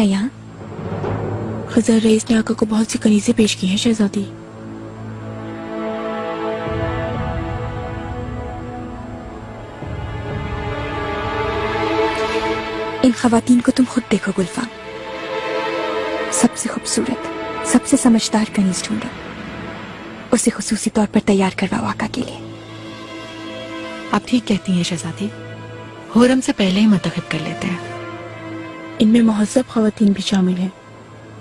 है यहाँ? खिजर रईस ने आका को बहुत सी कनीज़ें पेश की हैं शहजादी। इन खवातीन को तुम खुद देखो गुलफाम, सबसे खूबसूरत, सबसे समझदार कनीज ढूंढो, उसे खुसूसी तौर पर तैयार करवाओ आका के लिए। आप ठीक कहती हैं शहजादी, हुरम से पहले ही मुंतखब कर लेते हैं। इनमें मुहज़्ज़ब खवातीन भी शामिल हैं,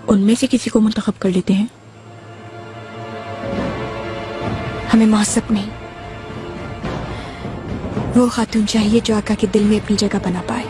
उनमें से किसी को मुंतखब कर लेते हैं। हमें मुहज़्ज़ब नहीं, वो खातून चाहिए जो आका के दिल में अपनी जगह बना पाए।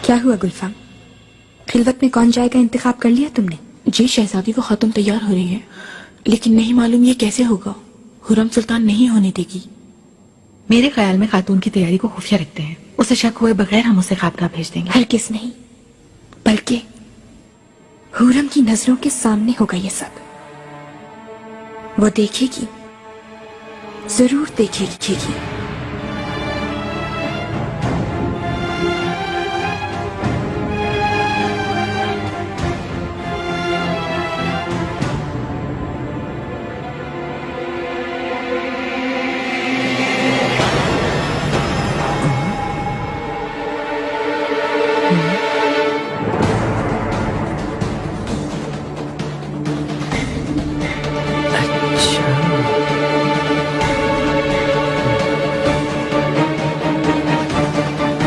क्या हुआ गुलफाम, खिलवत में कौन जाएगा इंतखाब कर लिया तुमने? जी शहजादी, वो खातून तैयार हो रही है, लेकिन नहीं मालूम ये कैसे होगा। हुरम सुल्तान नहीं होने देगी। मेरे ख्याल में खातून की तैयारी को खुफिया रखते हैं, उसे शक हुए बगैर हम उसे खाबगाह भेज देंगे। हरगिज़ नहीं, बल्कि हुरम की नजरों के सामने होगा ये सब। वो देखेगी, जरूर देखेगी।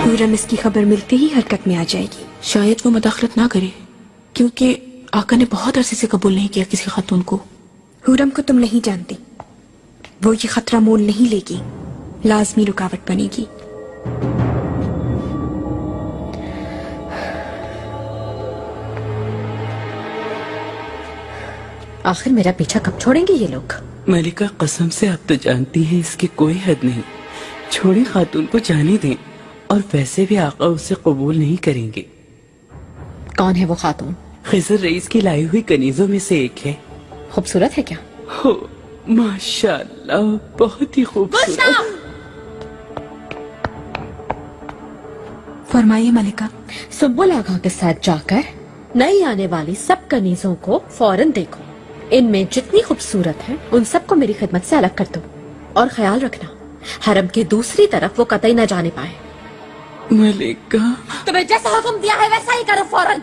हुरम इसकी खबर मिलते ही हरकत में आ जाएगी। शायद वो मदाखलत ना करे, क्योंकि आका ने बहुत अरसे से कबूल नहीं किया किसी खातून को। हुरम को तुम नहीं जानती, वो ये खतरा मोल नहीं लेगी, लाजमी रुकावट बनेगी। आखिर मेरा पीछा कब छोड़ेंगे ये लोग? मलिका, कसम से आप तो जानती हैं इसकी कोई हद नहीं। छोड़ी खातून को जाने दें, और वैसे भी आका उसे कबूल नहीं करेंगे। कौन है वो खातून? खिजर रईस की लाई हुई कनीजों में से एक है। खूबसूरत है क्या? हो माशाल्लाह, बहुत ही खूबसूरत। फरमाइए मलिका। सुब्बुल आगा के साथ जाकर नई आने वाली सब कनीजों को फौरन देखो। इनमें जितनी खूबसूरत है उन सबको मेरी खिदमत से अलग कर दो, और ख्याल रखना हरम के दूसरी तरफ वो कतई न जाने पाए। मलिका, तुम्हें जैसा हुक्म दिया है वैसा ही करो फौरन।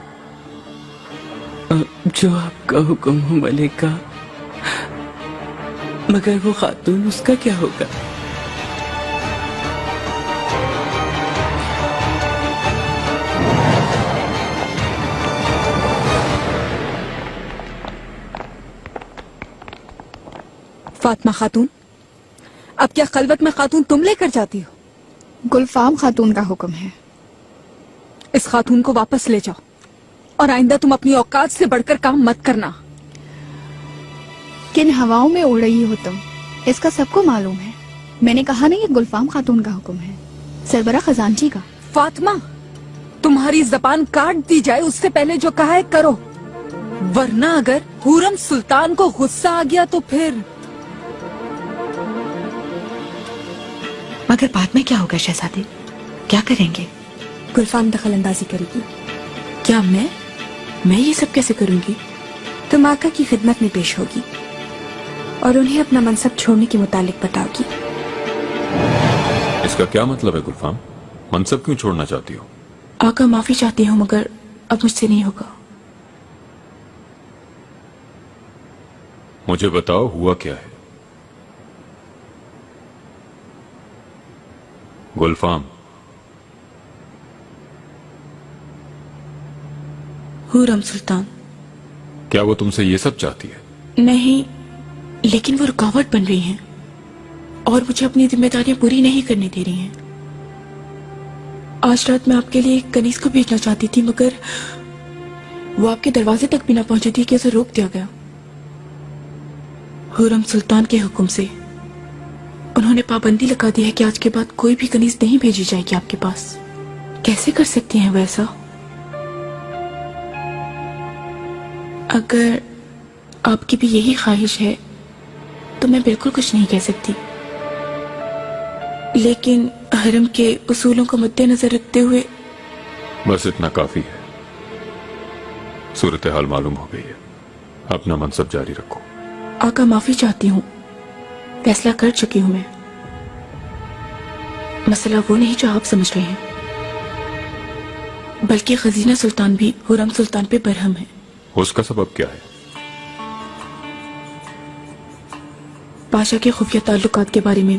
जो आपका हुक्म हो मलिका, मगर वो खातून, उसका क्या होगा? फातिमा खातून, अब क्या खलवत में खातून तुम लेकर जाती हो? गुलफाम खातून का हुक्म है। इस खातून को वापस ले जाओ और आइंदा तुम अपनी औकात से बढ़कर काम मत करना। किन हवाओं में उड़ रही हो तुम, इसका सबको मालूम है। मैंने कहा नहीं, ये गुलफाम खातून का हुक्म है, सरबरा खजानची का। फातिमा, तुम्हारी जबान काट दी जाए उससे पहले जो कहा है करो, वरना अगर हुरम सुल्तान को गुस्सा आ गया तो फिर। मगर बाद में क्या होगा शहजादे, क्या करेंगे? गुलफाम दखल अंदाजी करेगी। क्या मैं ये सब कैसे करूंगी? तुम आका की खिदमत में पेश होगी और उन्हें अपना मनसब छोड़ने के मुतालिक बताओगी। इसका क्या मतलब है गुलफाम? मनसब क्यों छोड़ना चाहती हो? आका माफी चाहती हूँ, मगर अब मुझसे नहीं होगा। मुझे बताओ हुआ क्या है? गुलफाम, हुरम सुल्तान। क्या वो तुमसे ये सब चाहती है? नहीं, लेकिन वो रुकावट बन रही हैं और मुझे अपनी जिम्मेदारियां पूरी नहीं करने दे रही हैं। आज रात मैं आपके लिए एक कनीज को भेजना चाहती थी, मगर वो आपके दरवाजे तक भी ना पहुंची थी कि उसे रोक दिया गया। हुरम सुल्तान के हुक्म से उन्होंने पाबंदी लगा दी है कि आज के बाद कोई भी कनीज नहीं भेजी जाएगी आपके पास। कैसे कर सकती हैं वैसा? अगर आपकी भी यही ख्वाहिश है तो मैं बिल्कुल कुछ नहीं कह सकती, लेकिन हरम के उसूलों को मद्देनजर रखते हुए। बस इतना काफी है। सूरत हाल मालूम हो गई है, अपना मनसब जारी रखो। आका माफी चाहती हूँ, फैसला कर चुकी हूँ मैं। मसला वो नहीं जो आप समझ रहे हैं, बल्कि खजीना सुल्तान भी हुरम सुल्तान पे बरहम है। उसका सबब क्या है? पाशा के खुफिया ताल्लुकात के बारे में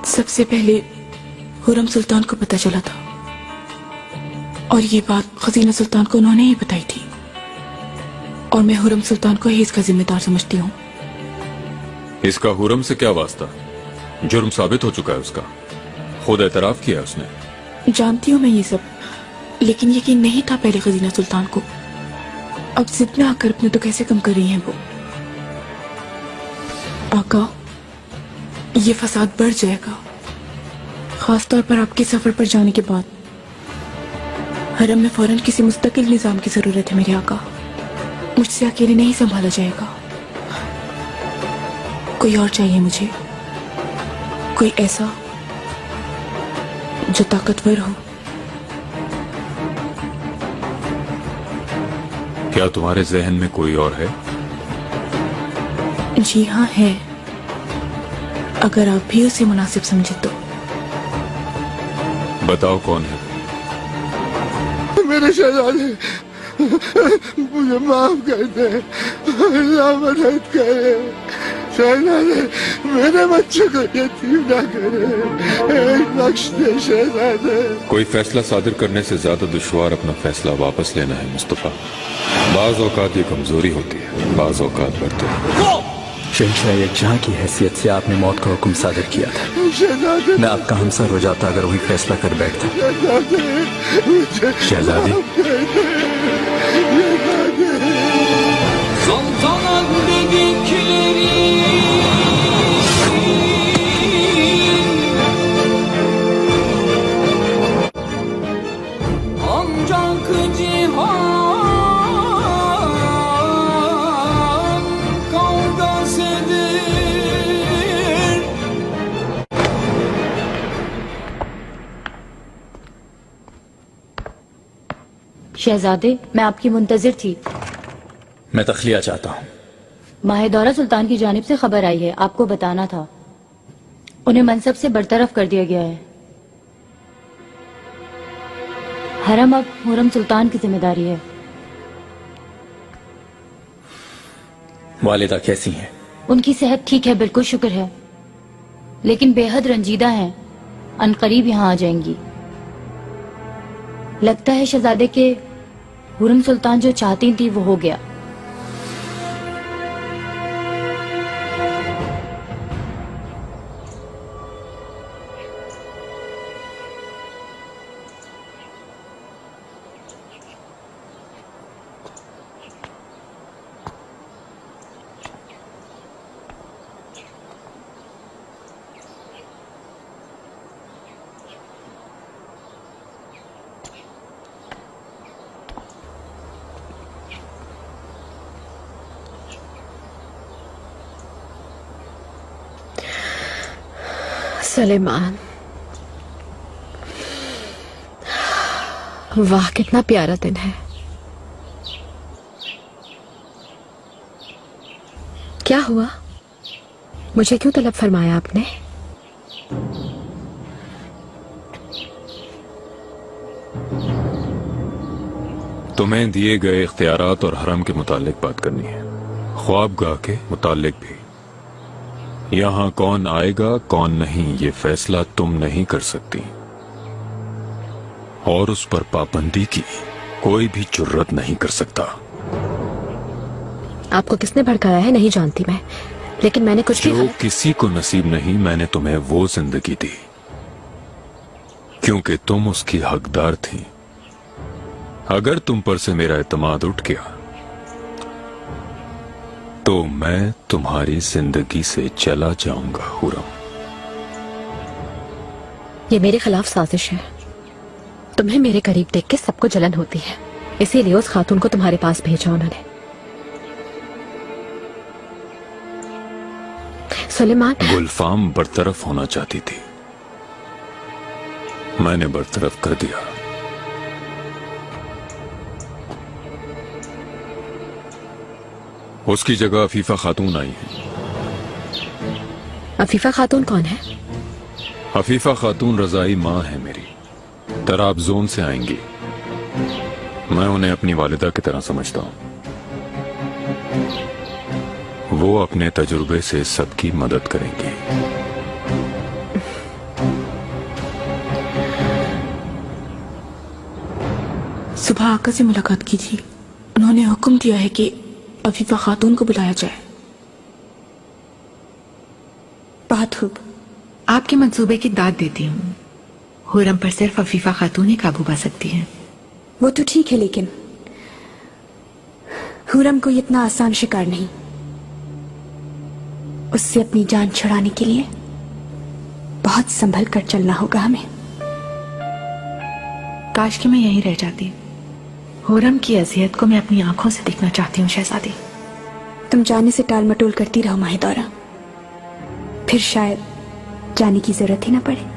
सबसे पहले हुरम सुल्तान को पता चला था, और ये बात खजीना सुल्तान को उन्होंने ही बताई थी, और मैं हुरम सुल्तान को ही इसका जिम्मेदार समझती हूँ। इसका हुरम से क्या वास्ता? जुर्म साबित हो चुका है उसका, खुद एतराफ किया है उसने। जानती हूँ मैं ये सब, लेकिन यकीन नहीं था पहले खजीना सुल्तान को। अब जिद में आकर अपने तो कैसे कम कर रही हैं वो। आका, ये फसाद बढ़ जाएगा, खासतौर पर आपके सफर पर जाने के बाद। हरम में फौरन किसी मुस्तकिल निजाम की जरूरत है मेरे आका। मुझसे अकेले नहीं संभाला जाएगा, कोई और चाहिए मुझे, कोई ऐसा जो ताकतवर हो। क्या तुम्हारे जहन में कोई और है? जी हाँ है, अगर आप भी उसे मुनासिब समझे तो। बताओ कौन है? मेरे शहजादे, मुझे माफ कर दे, अल्लाह मदद करे। शहजादे, मेरे बच्चे को यतीम ना करे, एक बख्श दे शहजादे। कोई फैसला सादिर करने से ज्यादा दुश्वार अपना फैसला वापस लेना है मुस्तफा। बाज औकात ये कमजोरी होती है, बाज औकात बढ़ते हैं। शहंशाह यकजहां की हैसियत से आपने मौत का हुक्म सादिर किया था। मैं आपका हमसर हो जाता अगर वही फैसला कर बैठता। शहजादी, शहजादे, मैं आपकी मुंतजिर थी। मैं तखलिया चाहता हूँ। माहिदौरा सुल्तान की जानिब से खबर आई है, आपको बताना था। उन्हें मनसब से बरतरफ कर दिया गया है। हरम अब हुरम सुल्तान की जिम्मेदारी है। वालिदा कैसी हैं? उनकी सेहत ठीक है, बिल्कुल शुक्र है, लेकिन बेहद रंजीदा हैं। अनकरीब यहाँ आ जाएंगी। लगता है शहजादे के हुरम सुल्तान जो चाहती थी वो हो गया। सुलेमान, वाह कितना प्यारा दिन है। क्या हुआ? मुझे क्यों तलब फरमाया आपने? तुम्हें दिए गए इख्तियारात और हरम के मुतालिक बात करनी है, ख्वाबगाह के मुतालिक भी। यहां कौन आएगा कौन नहीं ये फैसला तुम नहीं कर सकती, और उस पर पाबंदी की कोई भी जुर्रत नहीं कर सकता। आपको किसने भड़काया है नहीं जानती मैं, लेकिन मैंने कुछ जो किसी को नसीब नहीं, मैंने तुम्हें वो जिंदगी दी क्योंकि तुम उसकी हकदार थी। अगर तुम पर से मेरा एतमाद उठ गया तो मैं तुम्हारी जिंदगी से चला जाऊंगा हुरम। ये मेरे खिलाफ साजिश है। तुम्हें मेरे करीब देख के सबको जलन होती है, इसीलिए उस खातून को तुम्हारे पास भेजा उन्होंने। सुलेमान, गुलफाम बरतरफ होना चाहती थी, मैंने बरतरफ कर दिया। उसकी जगह अफीफा खातून आई है। अफीफा खातून कौन है? अफीफा खातून रजाई माँ है मेरी, तराब जोन से आएंगी। मैं उन्हें अपनी वालिदा की तरह समझता हूँ। वो अपने तजुर्बे से सबकी मदद करेंगी। सुबह आका से मुलाकात की थी, उन्होंने हुक्म दिया है कि अफीफा खातून को बुलाया जाए। बहुत खूब, आपके मंसूबे की दाद देती हूँ। हुरम पर सिर्फ अफीफा खातून ही काबू पा सकती हैं। वो तो ठीक है, लेकिन हुरम को इतना आसान शिकार नहीं। उससे अपनी जान छुड़ाने के लिए बहुत संभल कर चलना होगा हमें। काश कि मैं यहीं रह जाती। हुरम की अजियत को मैं अपनी आंखों से देखना चाहती हूँ शहजादी। तुम जाने से टाल मटोल करती रहो माहिदौरा, फिर शायद जाने की जरूरत ही ना पड़े।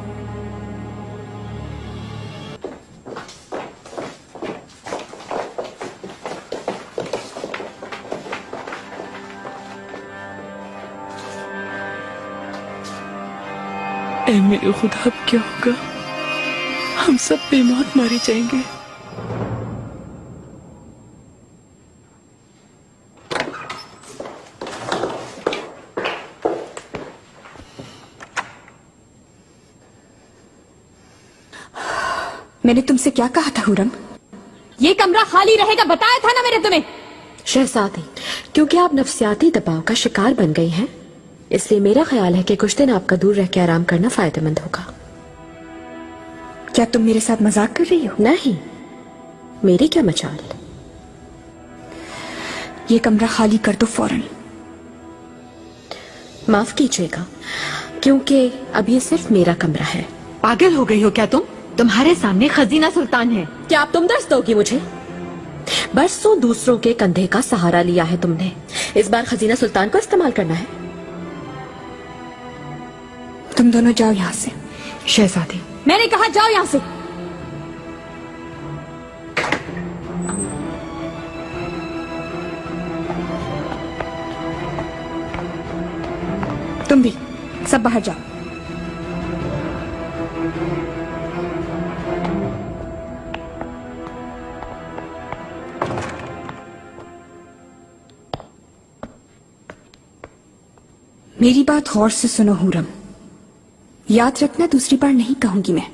ऐ मेरे खुदा, अब क्या होगा? हम सब बेमौत मारे जाएंगे। मैंने तुमसे क्या कहा था हुरम? ये कमरा खाली रहेगा, बताया था ना मैंने तुम्हें। शहजादी, क्योंकि आप नफ्सियाती दबाव का शिकार बन गई हैं, इसलिए मेरा ख्याल है कि कुछ दिन आपका दूर रह के आराम करना फायदेमंद होगा। क्या तुम मेरे साथ मजाक कर रही हो? नहीं, मेरी क्या मजाल। ये कमरा खाली कर दो फौरन। माफ कीजिएगा, क्योंकि अब ये सिर्फ मेरा कमरा है। पागल हो गई हो क्या तुम? तुम्हारे सामने खजीना सुल्तान है। क्या आप तुम दर्ज दोगी मुझे? बरसों दूसरों के कंधे का सहारा लिया है तुमने, इस बार खजीना सुल्तान को इस्तेमाल करना है। तुम दोनों जाओ यहाँ से। शहजादी, मैंने कहा जाओ यहाँ से। तुम भी सब बाहर जाओ। मेरी बात गौर से सुनो हुरम, याद रखना दूसरी बार नहीं कहूंगी मैं।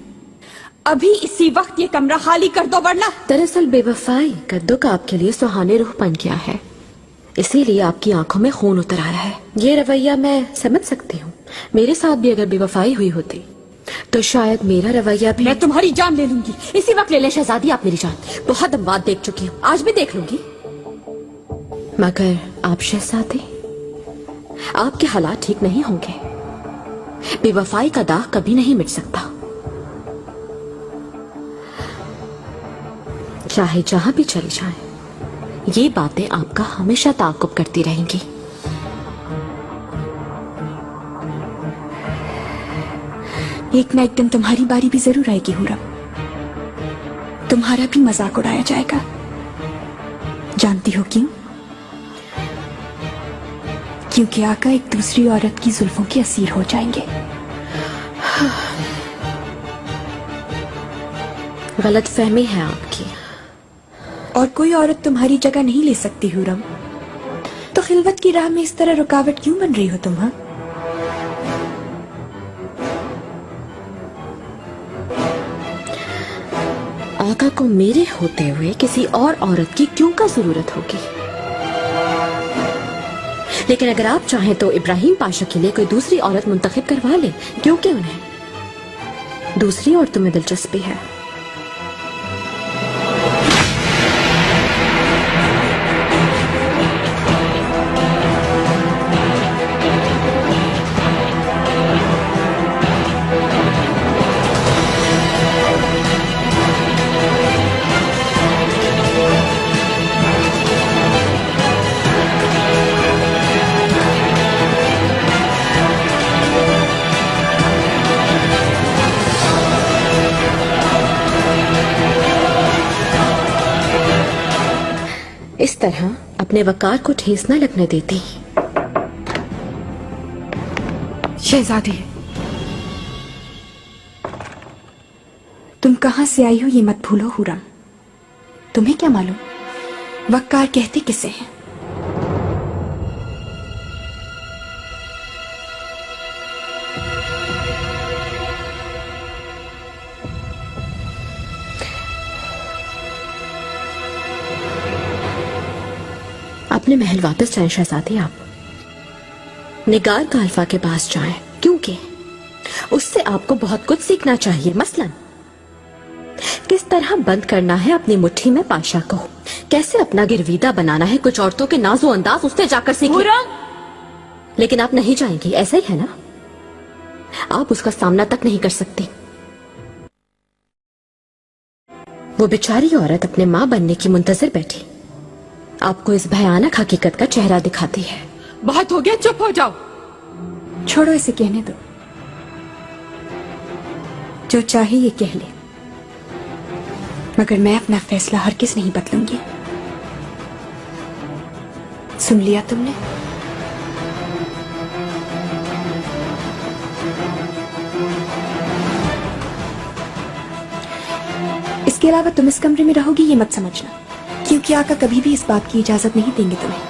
अभी इसी वक्त ये कमरा खाली कर दो वरना। दरअसल बेवफाई का दुख आपके लिए सुहाने रूह बन गया है, इसीलिए आपकी आंखों में खून उतर आया है। ये रवैया मैं समझ सकती हूँ। मेरे साथ भी अगर बेवफाई हुई होती तो शायद मेरा रवैया भी। मैं तुम्हारी जान ले लूंगी। इसी वक्त ले ले शहजादी आप मेरी जान। बहुत दम्बाद देख चुकी हूँ, आज भी देख लूंगी। मगर आप शहजादी, आपके हालात ठीक नहीं होंगे। बेवफाई का दाग कभी नहीं मिट सकता, चाहे जहां भी चली जाए। ये बातें आपका हमेशा ताक़ुब करती रहेंगी। एक ना एक दिन तुम्हारी बारी भी जरूर आएगी हुरम। तुम्हारा भी मजाक उड़ाया जाएगा। जानती हो क्यों? क्योंकि आका एक दूसरी औरत की जुल्फों के असीर हो जाएंगे। गलत फहमी है आपकी। और कोई औरत तुम्हारी जगह नहीं ले सकती हुरम। तो खिलवत की राह में इस तरह रुकावट क्यों बन रही हो तुम? हाँ, आका को मेरे होते हुए किसी और औरत की क्यों का जरूरत होगी? लेकिन अगर आप चाहें तो इब्राहिम पाशा के लिए कोई दूसरी औरत मुंतखब करवा ले। क्योंकि उन्हें दूसरी औरतों में दिलचस्पी है। इस तरह अपने वकार को ठेस न लगने देती। शहजादी, तुम कहां से आई हो ये मत भूलो हुरम। तुम्हें क्या मालूम वकार कहते किसे हैं? अपने महल वापस जाएं शहजादी। आप निगार गाल्फा के पास जाएं, क्योंकि उससे आपको बहुत कुछ सीखना चाहिए। मसलन किस तरह बंद करना है अपनी मुट्ठी में पाशा को, कैसे अपना गिरवीदा बनाना है। कुछ औरतों के नाजो अंदाज उससे जाकर सीखिए। लेकिन आप नहीं जाएंगी, ऐसा ही है ना? आप उसका सामना तक नहीं कर सकती। वो बेचारी औरत अपने मां बनने की मुंतजर बैठी आपको इस भयानक हकीकत का चेहरा दिखाती है। बहुत हो गया, चुप हो जाओ। छोड़ो, इसे कहने दो। जो चाहे ये कह ले, मगर मैं अपना फैसला हरगिज़ नहीं बदलूंगी। सुन लिया तुमने? इसके अलावा तुम इस कमरे में रहोगी ये मत समझना, क्योंकि आका कभी भी इस बात की इजाजत नहीं देंगे तुम्हें।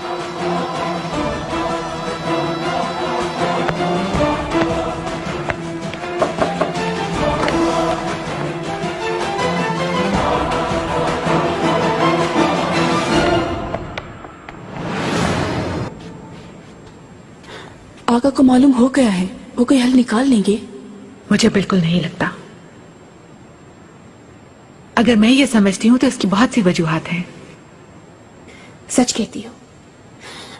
आका को मालूम हो गया है, वो कोई हल निकाल लेंगे। मुझे बिल्कुल नहीं लगता। अगर मैं ये समझती हूँ तो इसकी बहुत सी वजूहात हैं। सच कहती हो,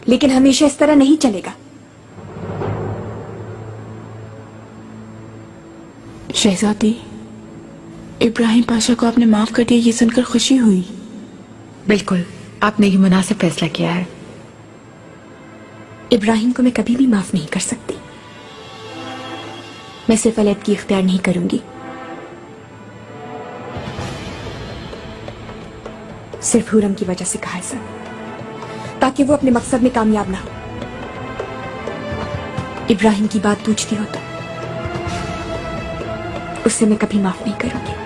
लेकिन हमेशा इस तरह नहीं चलेगा। शहजादी, इब्राहिम पाशा को आपने माफ कर दिया, ये सुनकर खुशी हुई। बिल्कुल, आपने ये मुनासिब फैसला किया है। इब्राहिम को मैं कभी भी माफ नहीं कर सकती। मैं सिर्फ अलग इख्तियार नहीं करूंगी, सिर्फ हुरम की वजह से कहा है सर, ताकि वो अपने मकसद में कामयाब ना हो। इब्राहिम की बात पूछती हो तो उससे मैं कभी माफ नहीं करूंगी।